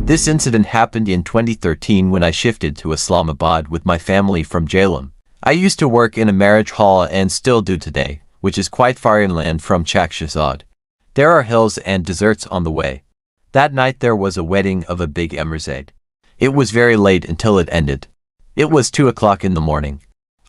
This incident happened in 2013 when I shifted to Islamabad with my family from Jhelum. I used to work in a marriage hall and still do today, which is quite far inland from Chakshazad. There are hills and deserts on the way. That night there was a wedding of a big Emirzade. It was very late until it ended. It was 2 o'clock in the morning.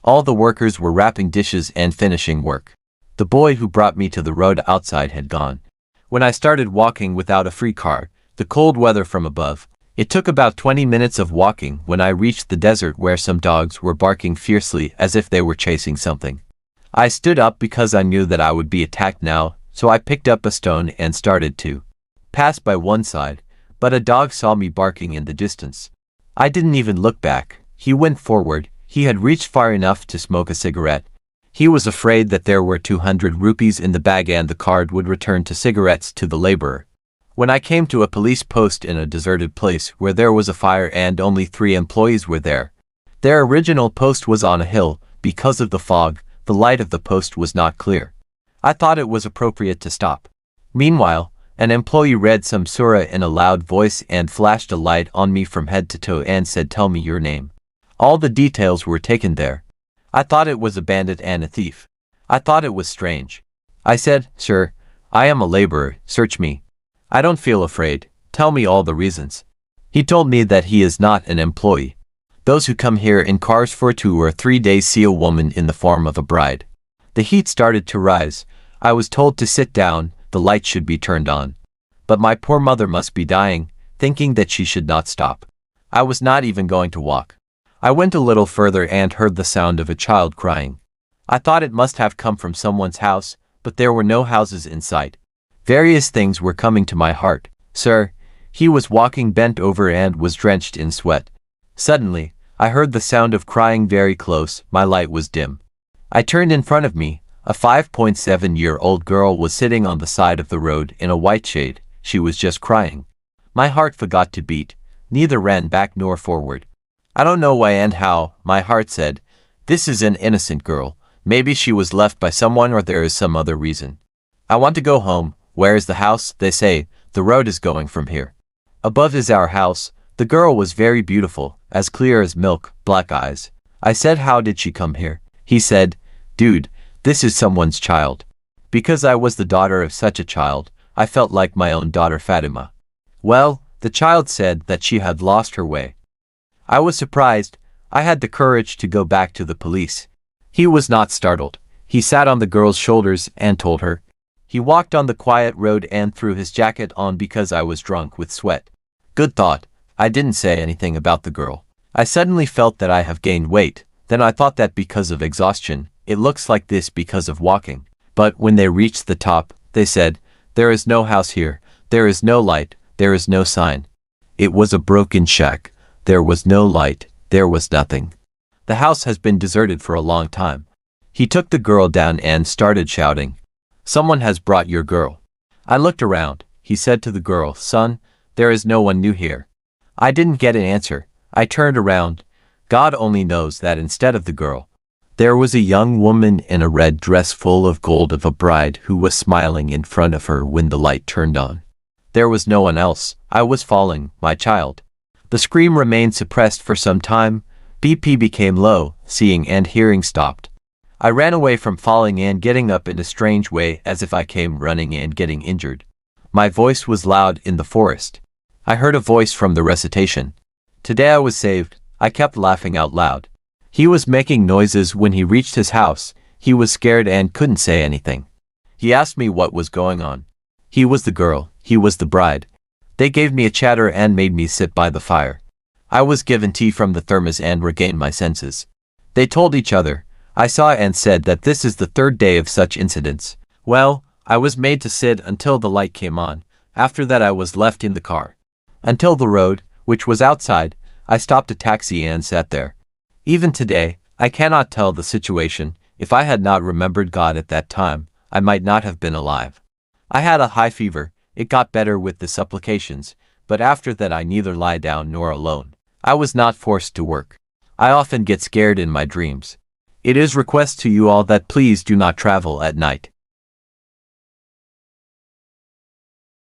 All the workers were wrapping dishes and finishing work. The boy who brought me to the road outside had gone. When I started walking without a free car, the cold weather from above, it took about 20 minutes of walking when I reached the desert where some dogs were barking fiercely as if they were chasing something. I stood up because I knew that I would be attacked now, so I picked up a stone and started to pass by one side, but a dog saw me barking in the distance. I didn't even look back. He went forward. He had reached far enough to smoke a cigarette. He was afraid that there were 200 rupees in the bag and the card would return to cigarettes to the laborer. When I came to a police post in a deserted place where there was a fire and only 3 employees were there. Their original post was on a hill. Because of the fog, the light of the post was not clear. I thought it was appropriate to stop. Meanwhile, an employee read some surah in a loud voice and flashed a light on me from head to toe and said, "Tell me your name." All the details were taken there. I thought it was a bandit and a thief. I thought it was strange. I said, "Sir, I am a laborer, search me. I don't feel afraid, tell me all the reasons." He told me that he is not an employee. Those who come here in cars for 2 or 3 days see a woman in the form of a bride. The heat started to rise. I was told to sit down, the light should be turned on. But my poor mother must be dying, thinking that she should not stop. I was not even going to walk. I went a little further and heard the sound of a child crying. I thought it must have come from someone's house, but there were no houses in sight. Various things were coming to my heart. Sir, he was walking bent over and was drenched in sweat. Suddenly, I heard the sound of crying very close. My light was dim. I turned. In front of me, a 5.7-year-old girl was sitting on the side of the road in a white shade. She was just crying. My heart forgot to beat, neither ran back nor forward. I don't know why and how. My heart said, "This is an innocent girl. Maybe she was left by someone or there is some other reason. I want to go home. Where is the house?" They say, "The road is going from here. Above is our house." The girl was very beautiful, as clear as milk, black eyes. I said, "How did she come here?" He said, "Dude, this is someone's child." Because I was the daughter of such a child, I felt like my own daughter Fatima. Well, the child said that she had lost her way. I was surprised. I had the courage to go back to the police. He was not startled. He sat on the girl's shoulders and told her. He walked on the quiet road and threw his jacket on because I was drunk with sweat. Good thought. I didn't say anything about the girl. I suddenly felt that I have gained weight. Then I thought that because of exhaustion, it looks like this because of walking. But when they reached the top, they said, "There is no house here. There is no light. There is no sign." It was a broken shack. There was no light. There was nothing. The house has been deserted for a long time. He took the girl down and started shouting, "Someone has brought your girl." I looked around. He said to the girl, "Son, there is no one new here." I didn't get an answer. I turned around. God only knows that instead of the girl, there was a young woman in a red dress full of gold of a bride who was smiling in front of her when the light turned on. There was no one else. I was falling, my child. The scream remained suppressed for some time. BP became low, seeing and hearing stopped. I ran away from falling and getting up in a strange way as if I came running and getting injured. My voice was loud in the forest. I heard a voice from the recitation. Today I was saved. I kept laughing out loud. He was making noises when he reached his house. He was scared and couldn't say anything. He asked me what was going on. He was the girl. He was the bride. They gave me a chatter and made me sit by the fire. I was given tea from the thermos and regained my senses. They told each other. I saw and said that this is the 3rd day of such incidents. Well, I was made to sit until the light came on. After that I was left in the car. Until the road, which was outside, I stopped a taxi and sat there. Even today, I cannot tell the situation. If I had not remembered God at that time, I might not have been alive. I had a high fever. It got better with the supplications, but after that I neither lie down nor alone. I was not forced to work. I often get scared in my dreams. It is request to you all that please do not travel at night.